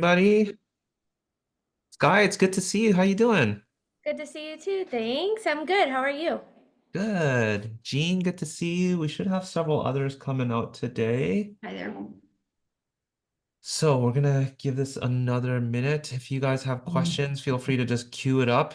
everybody. Sky, it's good to see you. How you doing? Good to see you too. Thanks. I'm good. How are you? Good. Jean, good to see you. We should have several others coming out today. Hi there. So we're gonna give this another minute. If you guys have questions, feel free to just queue it up.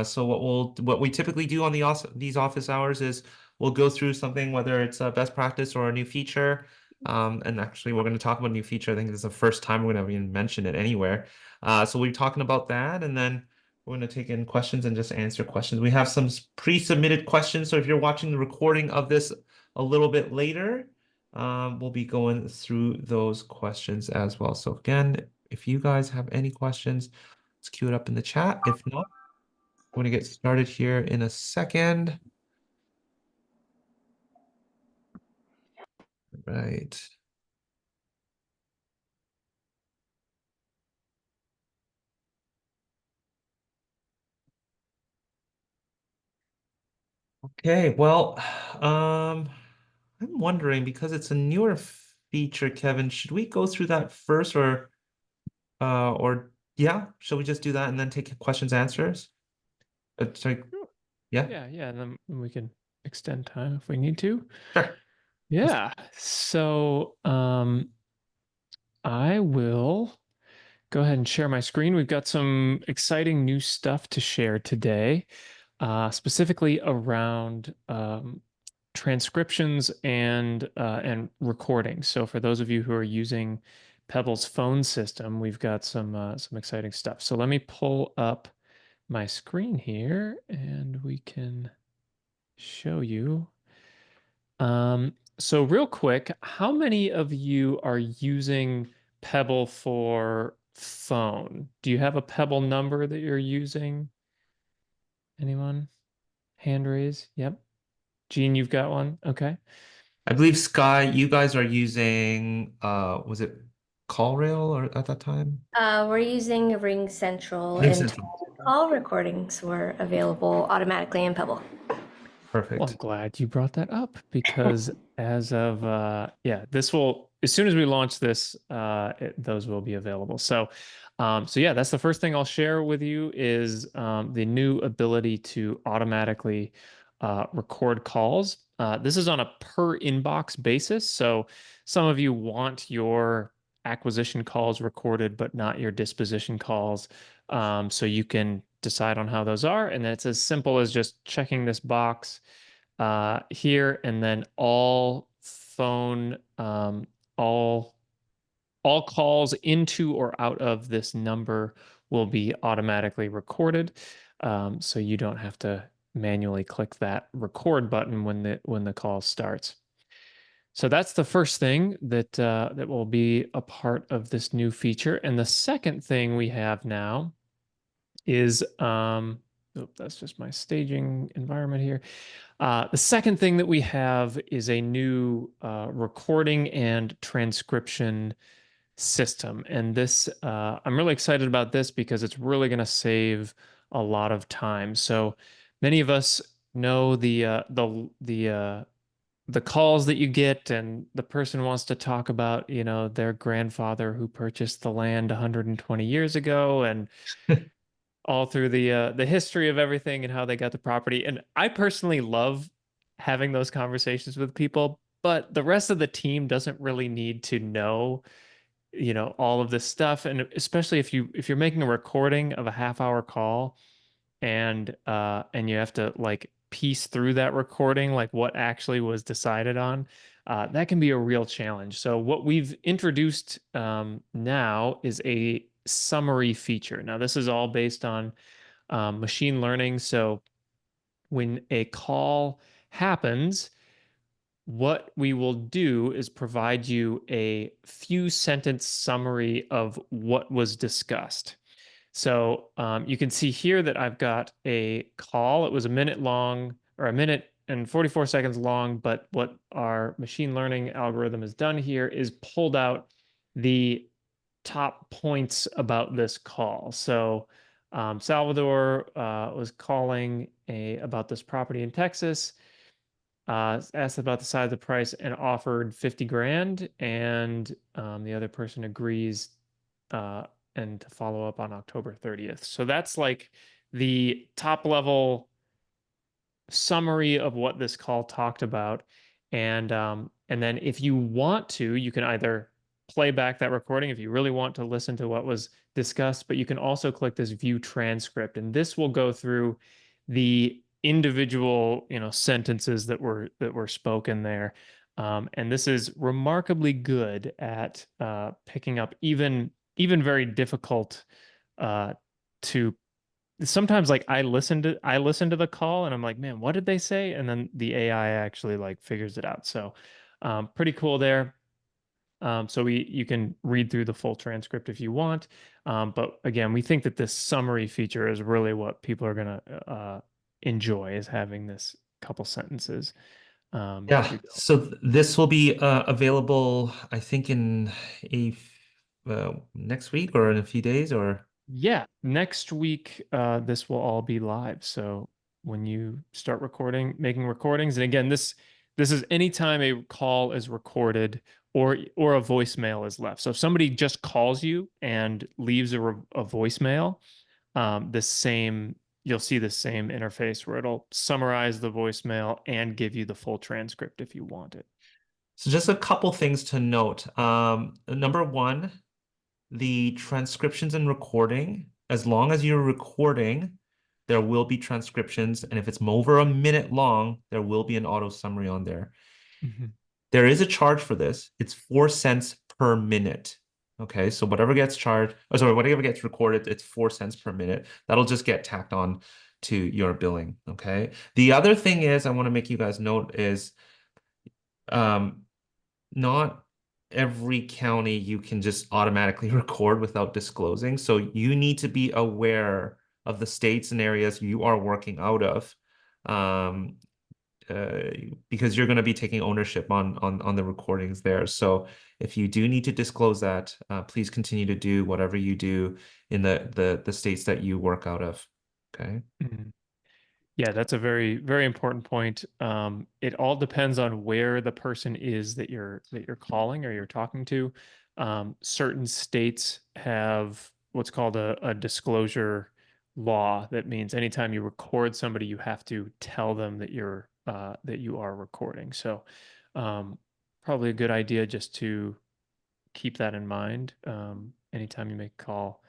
So what we typically do on these office hours is we'll go through something, whether it's a best practice or a new feature. And actually, we're going to talk about a new feature. I think this is the first time we're going to even mention it anywhere. So we'll be talking about that, and then we're going to take in questions and just answer questions. We have some pre-submitted questions, so if you're watching the recording of this a little bit later. We'll be going through those questions as well. So again, if you guys have any questions, let's queue it up in the chat. If not, we're going to get started here in a second. Right. Okay, well, I'm wondering because it's a newer feature, Kevin, should we go through that first or yeah, shall we just do that and then take questions, answers? Sorry, Sure. yeah, Yeah, and then we can extend time if we need to. sure. Let's- Yeah. So, I will go ahead and share my screen. We've got some exciting new stuff to share today, specifically around transcriptions and recording. So, for those of you who are using Pebble's phone system, we've got some exciting stuff. So, let me pull up my screen here, and we can show you. So real quick, how many of you are using Pebble for phone? Do you have a Pebble number that you're using? Anyone? Hand raise? Yep. Gene, you've got one? Okay. I believe Sky, you guys are using was it CallRail or at that time? We're using Ring Central, Ring and Central. all recordings were available automatically in Pebble. Well, I'm Perfect. glad you brought that up because as of yeah, this will as soon as we launch this, those will be available. So yeah, that's the first thing I'll share with you is the new ability to automatically record calls. This is on a per inbox basis. So some of you want your acquisition calls recorded, but not your disposition calls. So you can decide on how those are, and then it's as simple as just checking this box here, and then all phone, all all calls into or out of this number will be automatically recorded. So you don't have to manually click that record button when the call starts. So that's the first thing that will be a part of this new feature. And the second thing we have now is that's just my staging environment here. The second thing that we have is a new recording and transcription system. And this, I'm really excited about this because it's really going to save a lot of time. So many of us know the calls that you get, and the person wants to talk about, their grandfather who purchased the land 120 years ago, and all through the history of everything and how they got the property. And I personally love having those conversations with people, but the rest of the team doesn't really need to know, all of this stuff. And especially if you're making a recording of a half-hour call and you have to like piece through that recording, like what actually was decided on, that can be a real challenge. So what we've introduced now is a summary feature. Now this is all based on machine learning. So when a call happens, what we will do is provide you a few sentence summary of what was discussed. So you can see here that I've got a call. It was a minute long, or a minute and 44 seconds long, but what our machine learning algorithm has done here is pulled out the top points about this call. So Salvador was calling about this property in Texas, asked about the size of the price and offered 50 grand, and the other person agrees and to follow up on October 30th. So that's like the top level summary of what this call talked about. And then if you want to, you can either play back that recording if you really want to listen to what was discussed, but you can also click this view transcript, and this will go through the individual, sentences that were spoken there. And this is remarkably good at picking up even very difficult to sometimes, like, I listen to the call and I'm like, man, what did they say? And then the AI actually like figures it out. So pretty cool there. So you can read through the full transcript if you want. But again, we think that this summary feature is really what people are gonna enjoy, is having this couple sentences Yeah, to go. so this will be available, I think, in next week or in a few days, or Yeah, next week this will all be live. So when you start making recordings, and again, this is anytime a call is recorded or a voicemail is left. So if somebody just calls you and leaves a voicemail, the same you'll see the same interface where it'll summarize the voicemail and give you the full transcript if you want it. so just a couple things to note. Number one, the transcriptions and recording, as long as you're recording, there will be transcriptions, and if it's over a minute long, there will be an auto summary on there. Mhm. There is a charge for this. It's 4 cents per minute. Okay, so whatever gets charged, oh, sorry, whatever gets recorded, it's 4 cents per minute. That'll just get tacked on to your billing. Okay. The other thing is, I want to make you guys note is, um, not every county you can just automatically record without disclosing. So you need to be aware of the states and areas you are working out of. Um, uh, because you're going to be taking ownership on the recordings there. So if you do need to disclose that, please continue to do whatever you do in the states that you work out of. Okay. Mhm. Yeah, that's a very, very important point. It all depends on where the person is that you're calling or you're talking to. Certain states have what's called a disclosure law. That means anytime you record somebody, you have to tell them that you are recording. So, um, probably a good idea just to keep that in mind. Anytime you make a call,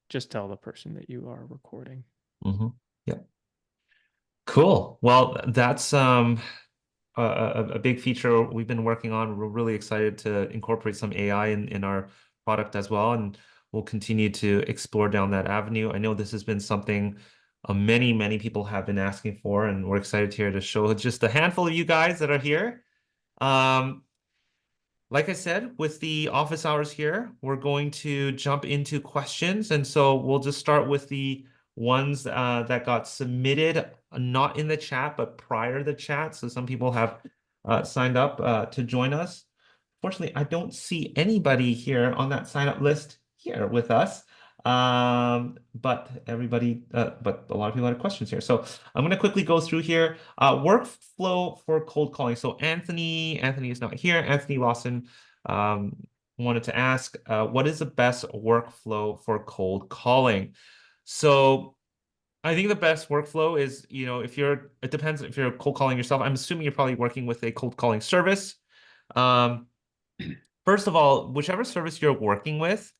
just tell the person that you are recording. Mm-hmm. Yeah. Cool. Well, that's a big feature we've been working on. We're really excited to incorporate some AI in our product as well, and we'll continue to explore down that avenue. I know this has been something many people have been asking for, and we're excited here to show just a handful of you guys that are here. Um, like I said, with the office hours here, we're going to jump into questions. And so we'll just start with the ones that got submitted, not in the chat, but prior to the chat. So some people have signed up to join us. Fortunately, I don't see anybody here on that sign up list here with us. But a lot of people had questions here. So I'm going to quickly go through here. Workflow for cold calling. So Anthony is not here. Anthony Lawson um, wanted to ask, what is the best workflow for cold calling? So I think the best workflow is, it depends if you're cold calling yourself. I'm assuming you're probably working with a cold calling service. Um, First of all, whichever service you're working with,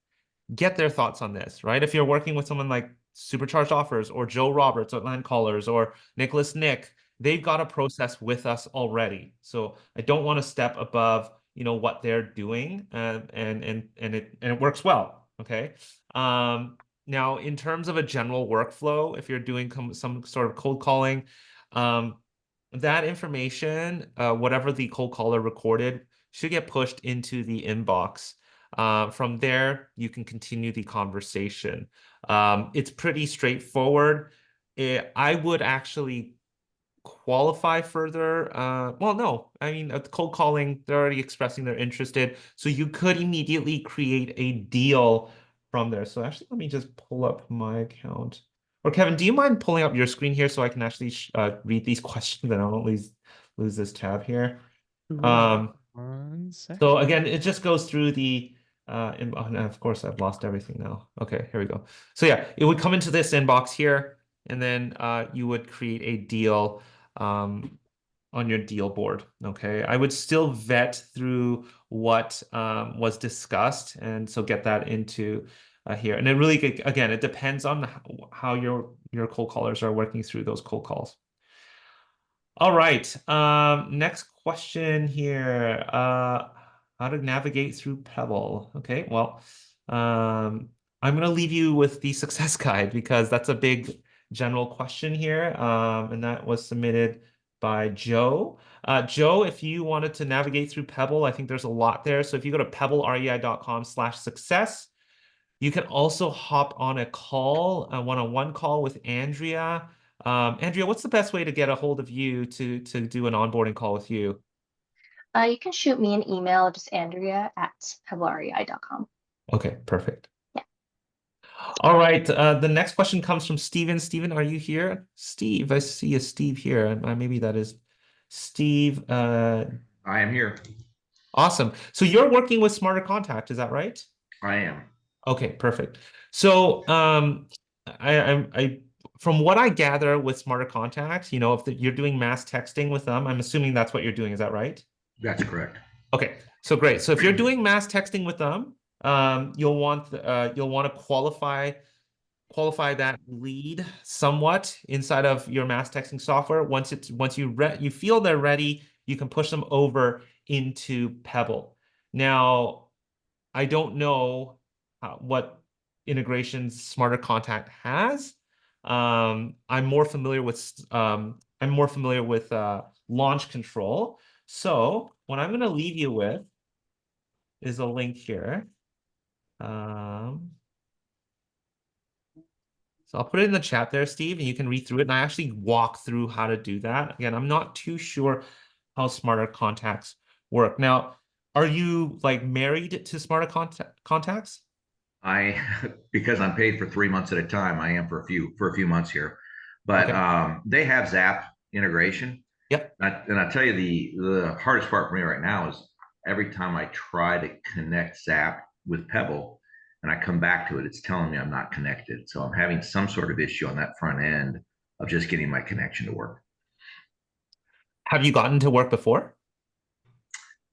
get their thoughts on this, right? If you're working with someone like Supercharged Offers or Joe Roberts or Land Callers or Nicholas Nick, they've got a process with us already. So I don't want to step above, what they're doing, and it works well. Okay. Now, in terms of a general workflow, if you're doing some sort of cold calling, um, that information, whatever the cold caller recorded, should get pushed into the inbox. From there, you can continue the conversation. It's pretty straightforward. I would actually qualify further. Well, no, I mean, cold calling, they're already expressing they're interested. So you could immediately create a deal from there. So actually, let me just pull up my account. Or Kevin, do you mind pulling up your screen here so I can actually read these questions and I don't lose this tab here? Sure. Um, One so second. again, it just goes through the and of course, I've lost everything now. Okay, here we go. So yeah, it would come into this inbox here, and then you would create a deal on your deal board. Okay, I would still vet through what was discussed, and so get that into here. And it really, again, it depends on how your cold callers are working through those cold calls. All right. Next question here. How to navigate through Pebble. Okay, well, I'm gonna leave you with the success guide because that's a big general question here. And that was submitted by Joe. Joe, if you wanted to navigate through Pebble, I think there's a lot there. So if you go to pebblerei.com/success, you can also hop on a call, a one-on-one call with Andrea. Andrea, what's the best way to get a hold of you to do an onboarding call with you? You can shoot me an email, just andrea@pebblerei.com. Okay, perfect. Yeah. All right. The next question comes from Steven. Steven, are you here? Steve, I see a Steve here. Maybe that is Steve. I am here. Awesome. So you're working with Smarter Contact, is that right? I am. Okay, perfect. So, I from what I gather with Smarter Contacts, if you're doing mass texting with them, I'm assuming that's what you're doing. Is that right? That's correct. Okay, so great. So if you're doing mass texting with them, you'll want to qualify that lead somewhat inside of your mass texting software. Once you feel they're ready, you can push them over into Pebble. Now, I don't know what integrations Smarter Contact has. I'm more familiar with launch control. So what I'm going to leave you with is a link here. So I'll put it in the chat there, Steve, and you can read through it. And I actually walk through how to do that. Again, I'm not too sure how Smarter Contacts work. Now, are you like married to Smarter Contacts? I because I'm paid for 3 months at a time. I am for a few months here, but Okay. they have Zap integration. Yep. And I tell you the hardest part for me right now is every time I try to connect Zap with Pebble, and I come back to it, it's telling me I'm not connected. So I'm having some sort of issue on that front end of just getting my connection to work. Have you gotten to work before?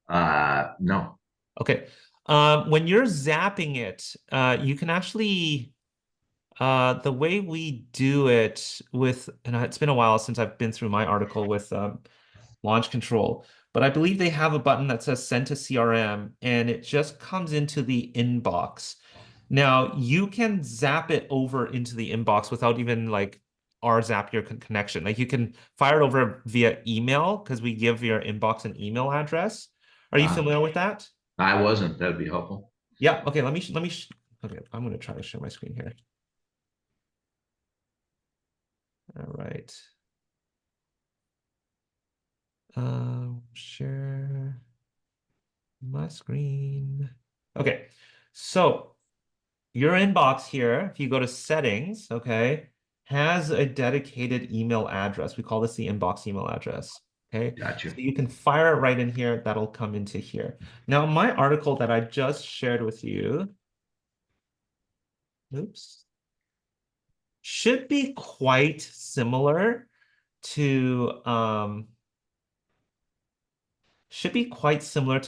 No. Okay. When you're zapping it, you can actually, the way we do it with, and it's been a while since I've been through my article with launch control, but I believe they have a button that says send to CRM, and it just comes into the inbox. Now, you can zap it over into the inbox without even like our Zapier connection. Like you can fire it over via email because we give your inbox an email address. Are you familiar with that? I wasn't. That would be helpful. Yeah. Okay. Okay. I'm going to try to share my screen here. All right. Share my screen. Okay. So your inbox here, if you go to settings, okay, has a dedicated email address. We call this the inbox email address. Okay. Gotcha. So you can fire it right in here. That'll come into here. Now, my article that I just shared with you, oops, should be quite similar to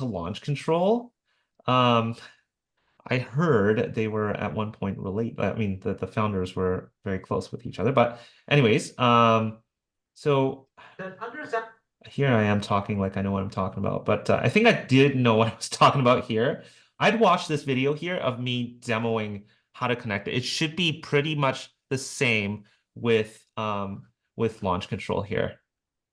launch control. I heard they were at one point related. I mean, the founders were very close with each other. But anyways, so here I am talking like I know what I'm talking about. But I think I did know what I was talking about here. I'd watch this video here of me demoing how to connect it. It should be pretty much the same with launch control here.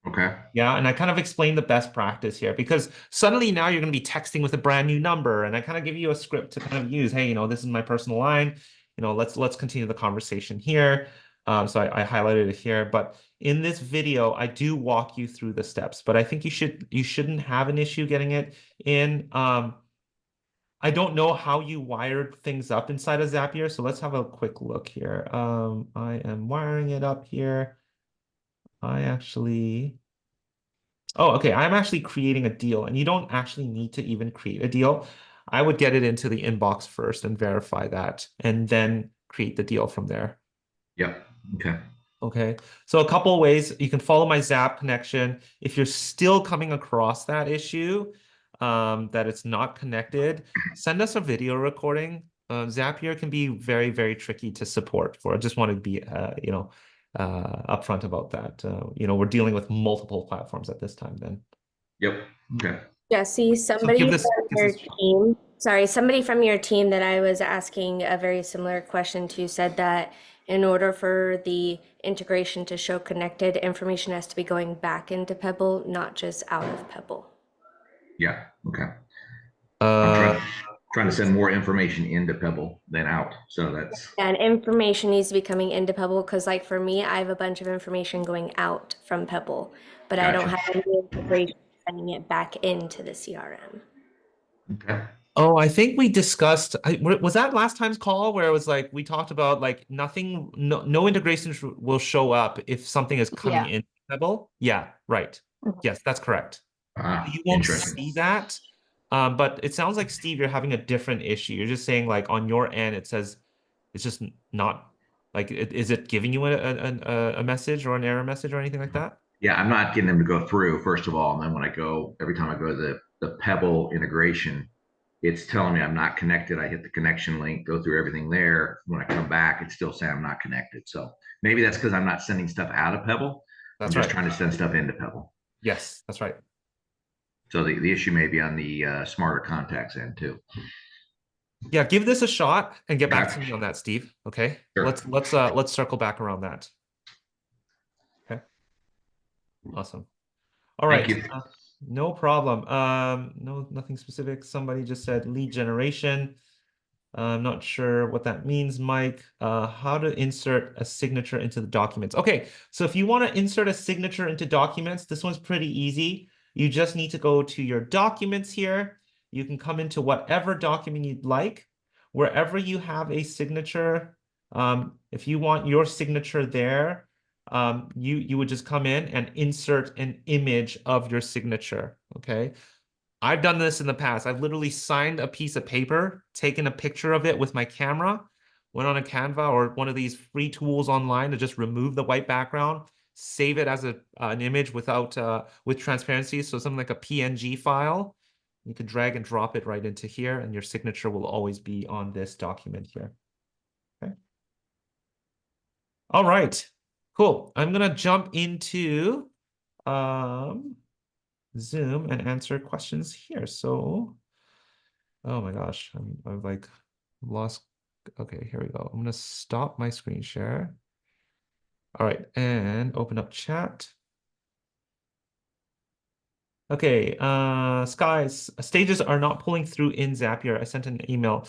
Okay. Yeah, and I kind of explain the best practice here because suddenly now you're going to be texting with a brand new number, and I kind of give you a script to kind of use. Hey, this is my personal line. Let's continue the conversation here. So I highlighted it here, but in this video, I do walk you through the steps. But I think you shouldn't have an issue getting it in. I don't know how you wired things up inside of Zapier, so let's have a quick look here. I am wiring it up here. Oh, okay. I'm actually creating a deal, and you don't actually need to even create a deal. I would get it into the inbox first and verify that, and then create the deal from there. Yep. Okay. Okay, so a couple of ways you can follow my Zap connection. If you're still coming across that issue, that it's not connected, send us a video recording. Zapier can be very, very tricky to support for. I just want to be, upfront about that. We're dealing with multiple platforms at this time then. Yep. Okay. Jesse, So give somebody this, from give your this- team, sorry, somebody from your team that I was asking a very similar question to said that in order for the integration to show connected, information has to be going back into Pebble, not just out of Pebble. Yeah. Okay. I'm uh, trying to send more information into Pebble than out. So that's And information needs to be coming into Pebble because, like, for me, I have a bunch of information going out from Pebble, but I don't gotcha. have any integration sending it back into the CRM. Okay. Oh, I think we discussed, was that last time's call where it was like, we talked about like nothing, no integrations will show up if something is coming Yeah. in Pebble? Yeah, right. Mhm. Yes, that's correct. You won't Interesting. see that. But it sounds like, Steve, you're having a different issue. You're just saying like on your end, it says it's just not like, is it giving you a message or an error message or anything like that? Yeah, I'm not getting them to go through, first of all. And then when I go, every time I go to the Pebble integration, it's telling me I'm not connected. I hit the connection link, go through everything there. When I come back, it's still saying I'm not connected. So maybe that's because I'm not sending stuff out of Pebble. I'm That's just right. trying to send stuff into Pebble. Yes, that's right. So the issue may be on the smarter contacts end too. Yeah, give this a shot and get back Okay. to me on that, Steve. Okay. Sure. Let's circle back around that. Okay. Awesome. All Thank right. you. No problem. No, nothing specific. Somebody just said lead generation. I'm not sure what that means, Mike. How to insert a signature into the documents. Okay, so if you want to insert a signature into documents, this one's pretty easy. You just need to go to your documents here. You can come into whatever document you'd like. Wherever you have a signature, if you want your signature there, you would just come in and insert an image of your signature, okay? I've done this in the past. I've literally signed a piece of paper, taken a picture of it with my camera, went on a Canva or one of these free tools online to just remove the white background, save it as an image without with transparency, so something like a PNG file. You can drag and drop it right into here, and your signature will always be on this document here. Okay. All right, cool. I'm gonna jump into Zoom and answer questions here. So, oh my gosh, I've like lost. Okay, here we go. I'm gonna stop my screen share. All right, and open up chat. Okay, Skies, stages are not pulling through in Zapier. I sent an email.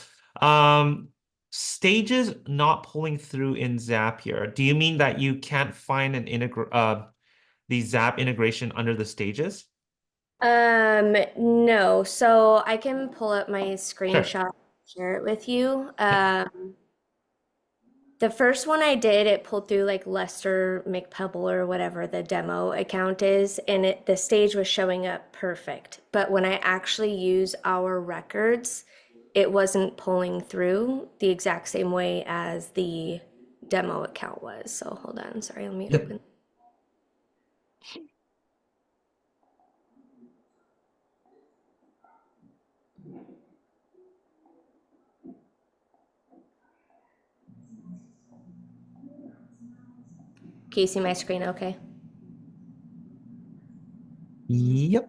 Stages not pulling through in Zapier. Do you mean that you can't find the Zap integration under the stages? No. So I can pull up my Sure. screenshot, share it with you. The first one I did, it pulled through like Lester McPebble or whatever the demo account is, and the stage was showing up perfect. But when I actually use our records, it wasn't pulling through the exact same way as the demo account was. So hold on, sorry, let me Yep. open. Can you see my screen okay? Yep.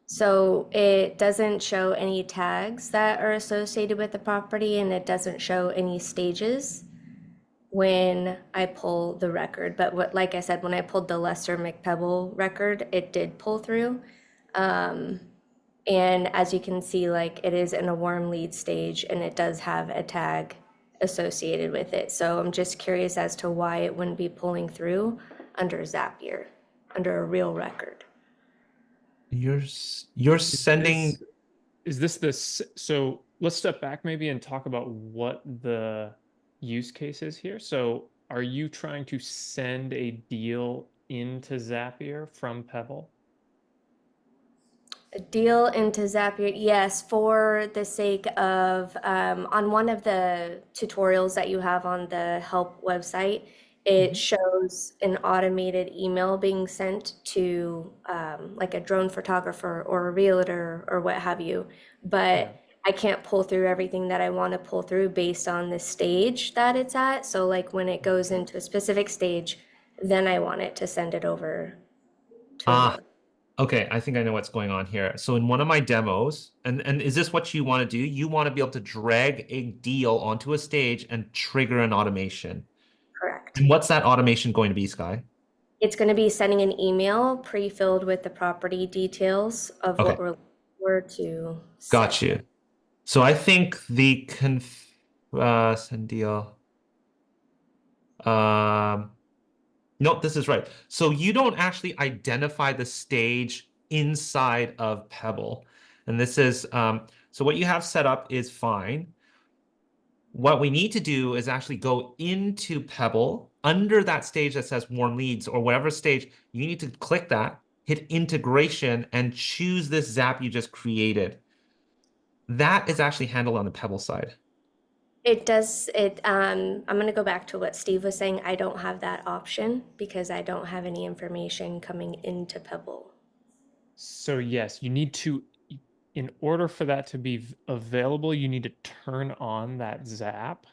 So it doesn't show any tags that are associated with the property, and it doesn't show any stages when I pull the record. But like I said, when I pulled the Lester McPebble record, it did pull through. And as you can see, like it is in a warm lead stage and it does have a tag associated with it. So I'm just curious as to why it wouldn't be pulling through under Zapier, under a real record. You're Is sending. this so let's step back maybe and talk about what the use case is here. So are you trying to send a deal into Zapier from Pebble? A deal into Zapier, yes, for the sake of on one of the tutorials that you have on the help website, it Mhm. shows an automated email being sent to like a drone photographer or a realtor or what have you. Yeah. But I can't pull through everything that I want to pull through based on the stage that it's at. So like when it goes into a specific stage, then I want it to send it over to a Ah, realtor. okay, I think I know what's going on here. So in one of my demos, and is this what you want to do? You want to be able to drag a deal onto a stage and trigger an automation. Correct. And what's that automation going to be, Sky? It's going to be sending an email pre-filled with the property details of what Okay, we're looking for to got sell. you. So I think the send deal. Um, no, this is right. So you don't actually identify the stage inside of Pebble. And this is so what you have set up is fine. What we need to do is actually go into Pebble under that stage that says warm leads or whatever stage. You need to click that, hit integration, and choose this zap you just created. That is actually handled on the Pebble side. It does it I'm going to go back to what Steve was saying. I don't have that option because I don't have any information coming into Pebble. So yes, you need to, in order for that to be available, you need to turn on that zap.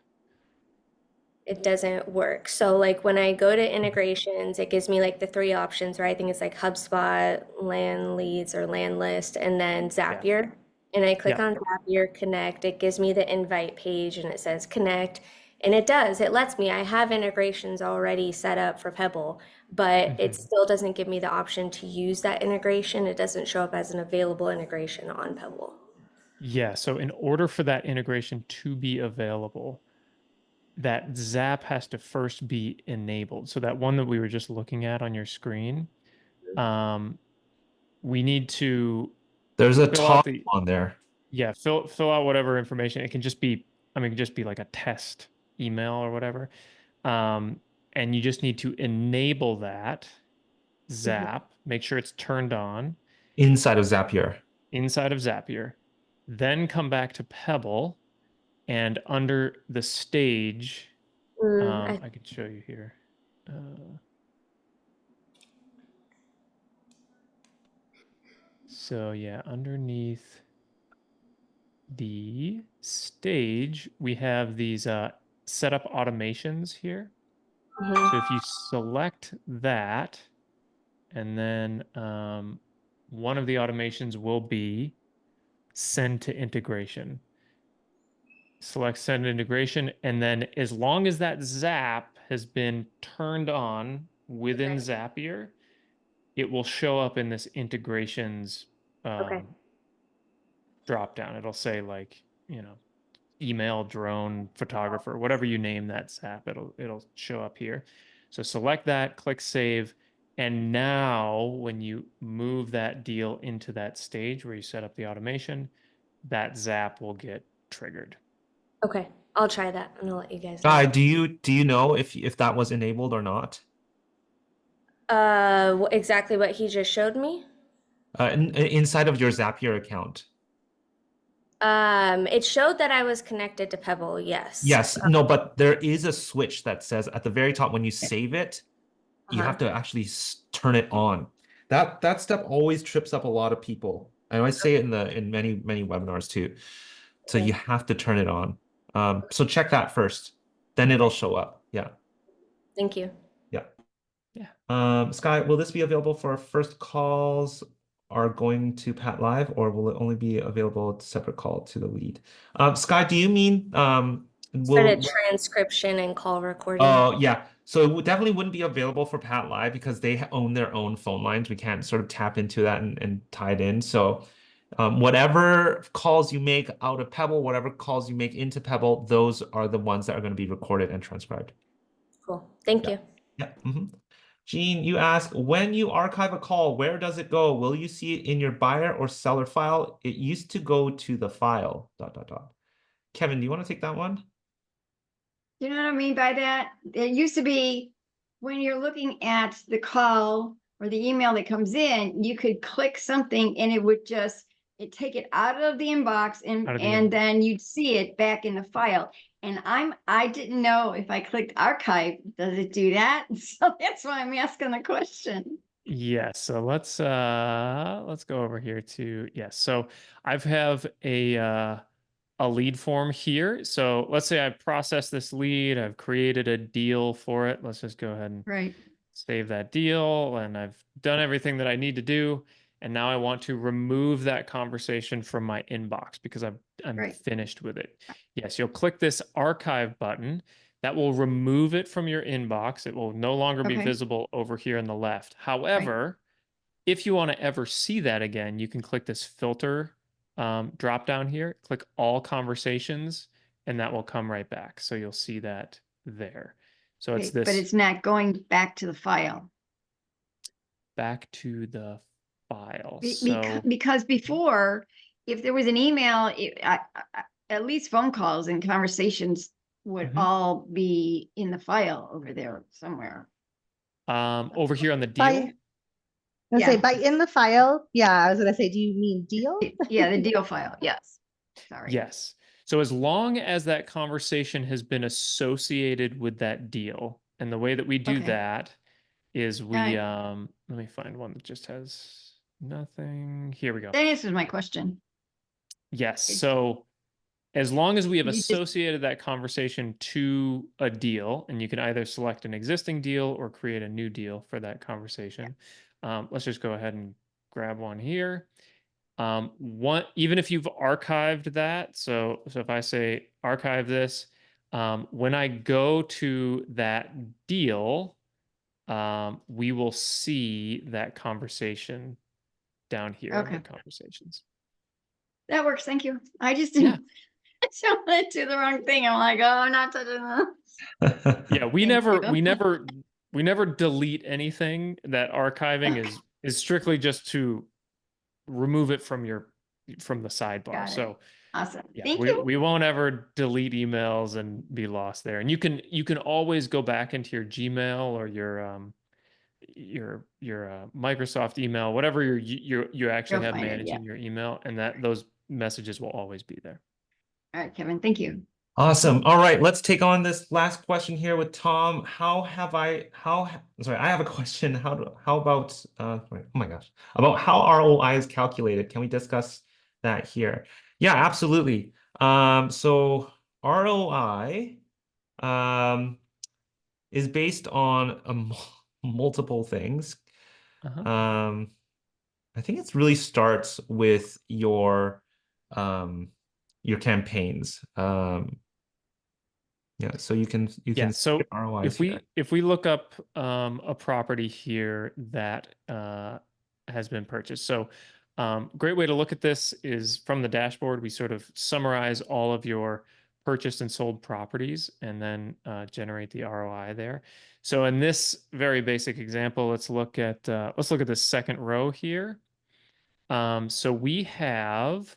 It doesn't work. So like when I go to integrations, it gives me like the three options, right? I think it's like HubSpot, land leads or land list, and then Yeah. Zapier. And I click Yeah. on Zapier connect. It gives me the invite page and it says connect. And it does. It lets me. I have integrations already set up for Pebble, but it Mhm. still doesn't give me the option to use that integration. It doesn't show up as an available integration on Pebble. Yeah. So in order for that integration to be available, that zap has to first be enabled. So that one that we were just looking at on your screen, um, we need to There's a fill out toggle the, on there. yeah, fill out whatever information. It can just be, I mean, it can just be like a test email or whatever. And you just need to enable that Mhm. zap, make sure it's turned on Inside of Zapier. inside of Zapier, then come back to Pebble and under the stage, I I can show you here. So yeah, underneath the stage, we have these setup automations here. So mhm. if you select that, and then one of the automations will be send to integration. Select send integration, and then as long as that zap has been turned on within Okay. Zapier, it will show up in this integrations Okay. drop down. It'll say like, you know, email, drone, photographer, whatever you name that zap, it'll show up here. So select that, click save, and now when you move that deal into that stage where you set up the automation, that zap will get triggered. Okay. I'll try that and I'll let you guys know. Guy, do you know if that was enabled or not? Exactly what he just showed me. Inside of your Zapier account. It showed that I was connected to Pebble, yes. Yes, no, but there is a switch that says at the very top when you save it, you Uh-huh. have to actually turn it on. That step always trips up a lot of people. I always say it in many webinars too. So Okay. you have to turn it on. So check that first, then it'll show up. Yeah, Thank you. yeah. Yeah. Sky, will this be available for first calls are going to Pat Live, or will it only be available separate call to the lead? Sky, do you mean For the will transcription and call recording. oh yeah. So it definitely wouldn't be available for Pat Live because they own their own phone lines. We can't sort of tap into that and tie it in. So whatever calls you make out of Pebble, whatever calls you make into Pebble, those are the ones that are going to be recorded and transcribed. Cool. Thank Yeah. you. Yeah. Gene, you ask, when you archive a call, where does it go? Will you see it in your buyer or seller file? It used to go to the file, dot, dot, dot. Kevin, do you want to take that one? You know what I mean by that? It used to be when you're looking at the call or the email that comes in, you could click something and it would just take it out of the inbox Out of the and inbox. then you'd see it back in the file. And I didn't know if I clicked archive, does it do that? So that's why I'm asking the question. Yes, so let's go over here to yes. So I've have a lead form here. So let's say I process this lead, I've created a deal for it. Let's just go ahead and Right. save that deal, and I've done everything that I need to do. And now I want to remove that conversation from my inbox because I'm Right. finished with it. Yes, you'll click this archive button. That will remove it from your inbox. It will no longer be Okay. visible over here on the left. However, if you want to ever see that again, you can click this filter drop down here, click all conversations, and that will come right back. So you'll see that there. So it's But this it's not going back to the file. back to the file. Because before, if there was an email, at least phone calls and conversations would all be in the file over there somewhere. Over here on the By, deal. let's say Yeah. by in the file. Yeah, I was gonna say, do you mean deal? Yeah, the deal file. Yes. Sorry. Yes. So as long as that conversation has been associated with that deal, and the way that we do Okay. that is we Alright. let me find one that just has nothing. Here we go. That answers my question. Yes. It- So as long as we have You just- associated that conversation to a deal, and you can either select an existing deal or create a new deal for that conversation. Let's just go ahead and grab one here. Even if you've archived that, so if I say archive this, when I go to that deal, we will see that conversation down here under Okay. conversations. That works. Thank you. I just Yeah. didn't. I don't want to do the wrong thing. I'm like, oh, I'm not touching that. Yeah, we Thank never you. we never delete anything. That archiving is strictly just to remove it from the sidebar. Got it. So Awesome. yeah, Thank you. we won't ever delete emails and be lost there. And you can always go back into your Gmail or your Microsoft email, whatever you actually You'll have find it, managing your email, and that those messages will always be there. All right, Kevin. Thank you. Awesome. All right, let's take on this last question here with Tom. Sorry, I have a question. How about sorry, oh my gosh, about how ROI is calculated. Can we discuss that here? Yeah, absolutely. So ROI is based on multiple things. I think it really starts with your campaigns. Yeah, so you can So ROIs here. if we look up a property here that has been purchased. So great way to look at this is from the dashboard. We sort of summarize all of your purchased and sold properties and then generate the ROI there. So in this very basic example, let's look at the second row here. So we have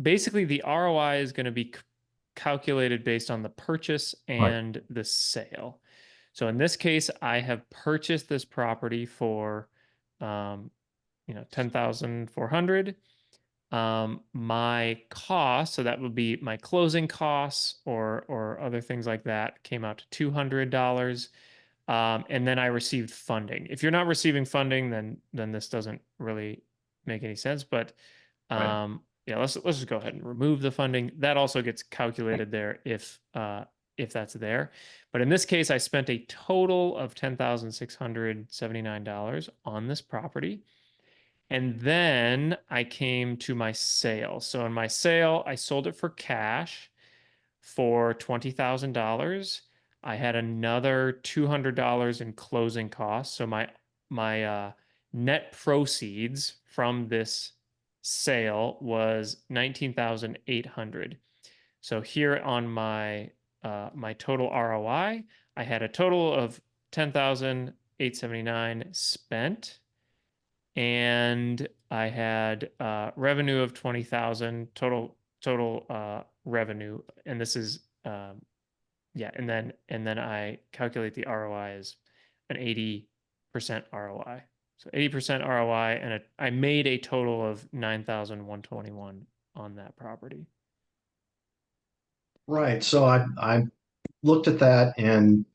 basically the ROI is going to be calculated based on the purchase and the sale. So in this case, I have purchased this property for, 10,400. My cost, so that would be my closing costs or other things like that, came out to $200. And then I received funding. If you're not receiving funding, then this doesn't really make any sense. But yeah, let's just go ahead and remove the funding. That also gets calculated there if that's there. But in this case, I spent a total of $10,679 on this property. And then I came to my sale. So in my sale, I sold it for cash for $20,000. I had another $200 in closing costs. So my net proceeds from this sale was $19,800. So here on my my total ROI, I had a total of $10,879 spent, and I had revenue of 20,000 total revenue, and this is yeah, and then I calculate the ROI as an 80 ROI. So 80% ROI, and I made a total of 9,121 on that property. Right. So I looked at that, and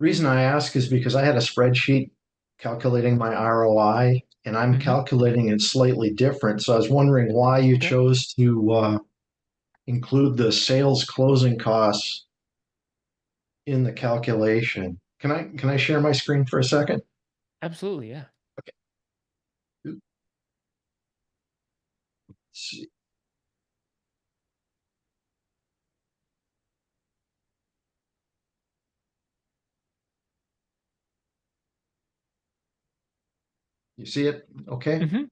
reason I ask is because I had a spreadsheet calculating my ROI, and I'm Mhm. calculating it slightly different. So I was wondering why you Okay. chose to include the sales closing costs in the calculation. Can I share my screen for a second? Absolutely, yeah. Let's see. You see it? Okay. Mm-hmm.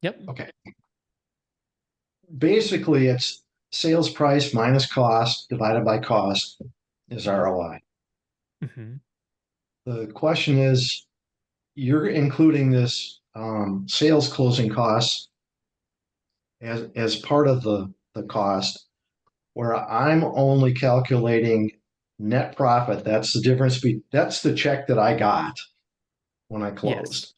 Yep. Okay. Basically, it's sales price minus cost divided by cost is ROI. Mm-hmm. The question is, you're including this sales closing costs as part of the cost, where I'm only calculating net profit. That's the difference. That's the check that I got when I closed.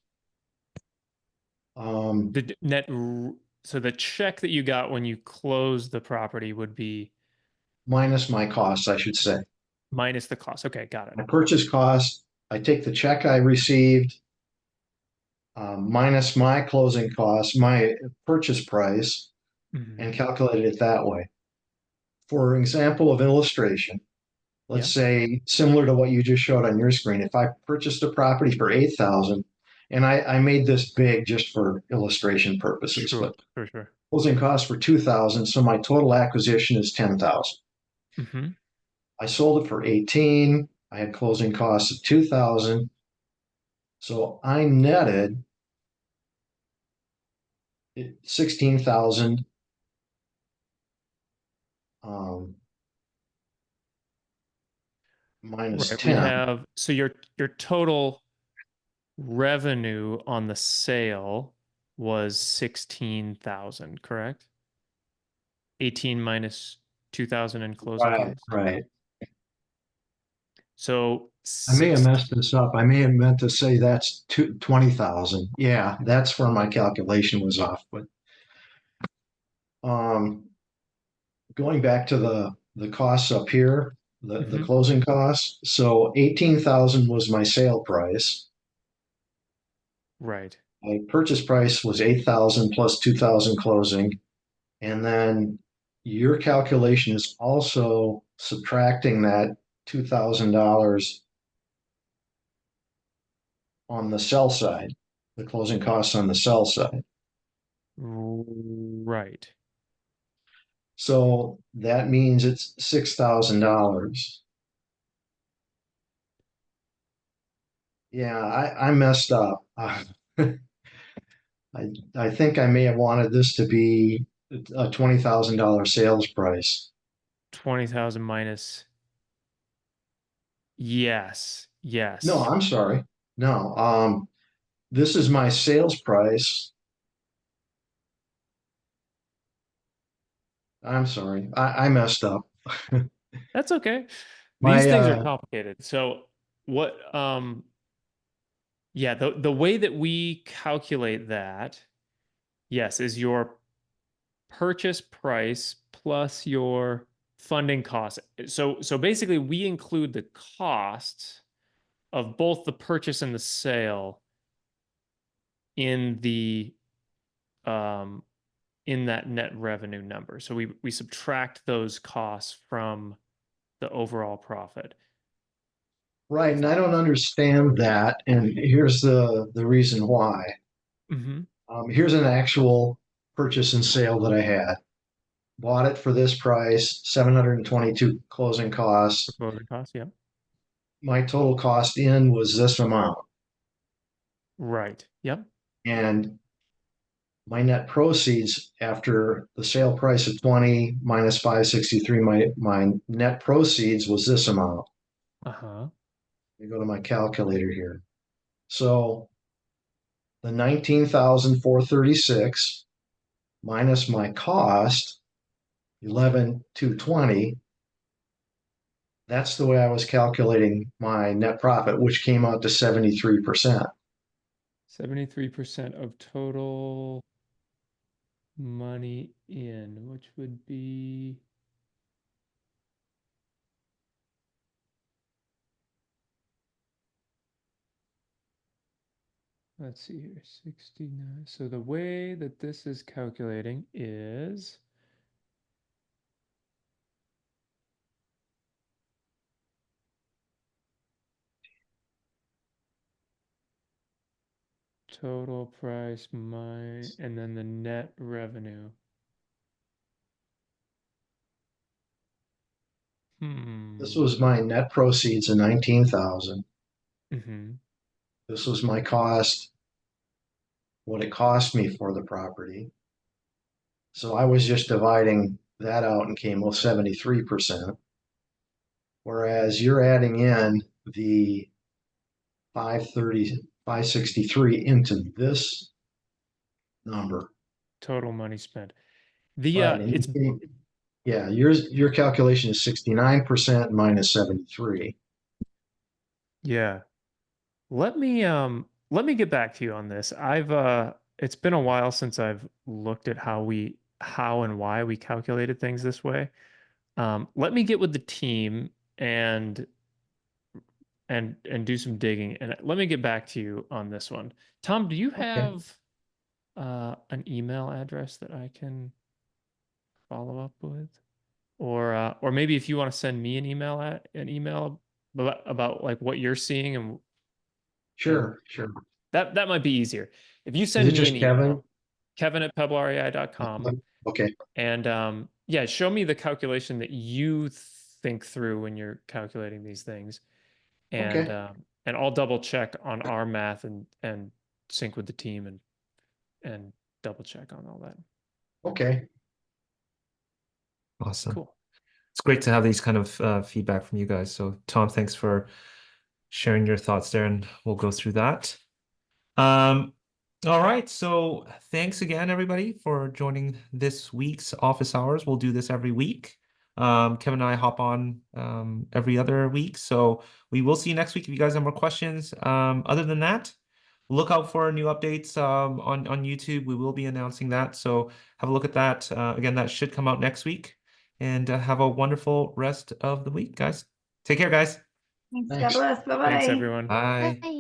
Yes. The so the check that you got when you closed the property would be Minus my costs, I should say. minus the cost. Okay, got it. My purchase cost, I take the check I received minus my closing costs, my purchase price, Mhm. and calculate it that way. For example of illustration, let's Yeah. say similar to what you just showed on your screen, if I purchased a property for 8,000, and I made this big just for illustration purposes, Sure, but sure. closing costs for 2,000, so my total acquisition is 10,000. Mm-hmm. I sold it for 18. I had closing costs of 2,000. So I netted 16,000 minus Right. We 10. have so your total revenue on the sale was 16,000, correct? 18 minus 2,000 in closing Right, costs. right. So I may have 16. messed this up. I may have meant to say that's 20,000. Yeah, that's where my calculation was off. But um, going back to the costs up here, the Mm-hmm. closing costs. So 18,000 was my sale price. Right. My purchase price was 8,000 plus 2,000 closing. And then your calculation is also subtracting that $2,000 on the sell side, the closing costs on the sell side. Right. So that means it's $6,000. Yeah, I messed up. I think I may have wanted this to be a $20,000 sales price. 20,000 minus. Yes. No, Yes. I'm sorry. No, this is my sales price. I'm sorry. I messed up. That's okay. These My things are complicated. So what yeah, the way that we calculate that, yes, is your purchase price plus your funding costs. So basically we include the costs of both the purchase and the sale in the um in that net revenue number. So we subtract those costs from the overall profit. right, and I don't understand that. And here's the reason why. Mm-hmm. Here's an actual purchase and sale that I had. Bought it for this price, 722 closing For costs. closing costs, yeah. My total cost in was this amount. Right. Yep. And my net proceeds after the sale price of 20 minus 563, my net proceeds was this amount. Uh-huh. Let me go to my calculator here. So the 19,436 minus my cost, 11,220. That's the way I was calculating my net profit, which came out to 73%. 73% of total money in, which would be let's see here, 69. So the way that this is calculating is total price and then the net revenue. This was my net proceeds of 19,000. Mm-hmm. This was my cost, what it cost me for the property. So I was just dividing that out and came with 73%. Whereas you're adding in the 530, 563 into this number. Total money spent. The Right. And it's yeah, your calculation is 69% minus 73. yeah. Let me get back to you on this. I've it's been a while since I've looked at how and why we calculated things this way. Let me get with the team and do some digging, and let me get back to you on this one. Tom, do you Okay. have an email address that I can follow up with? Or maybe if you want to send me an email about like what you're seeing and Sure. that might be easier. If you Is send it me just an Kevin? email, kevin@pebblerei.com, Okay. and yeah, show me the calculation that you think through when you're calculating these things, and Okay. and I'll double check on our math and sync with the team and double check on all that. Okay. Awesome. Cool. It's great to have these kind of feedback from you guys. So Tom, thanks for sharing your thoughts there, and we'll go through that. All right, so thanks again, everybody, for joining this week's office hours. We'll do this every week. Kevin and I hop on every other week, so we will see you next week if you guys have more questions. Other than that, look out for new updates on YouTube. We will be announcing that, so have a look at that. Again, that should come out next week. And have a wonderful rest of the week, guys. Take care, guys. Thanks. God Thanks. bless. Bye-bye. Thanks, everyone. Bye. Bye.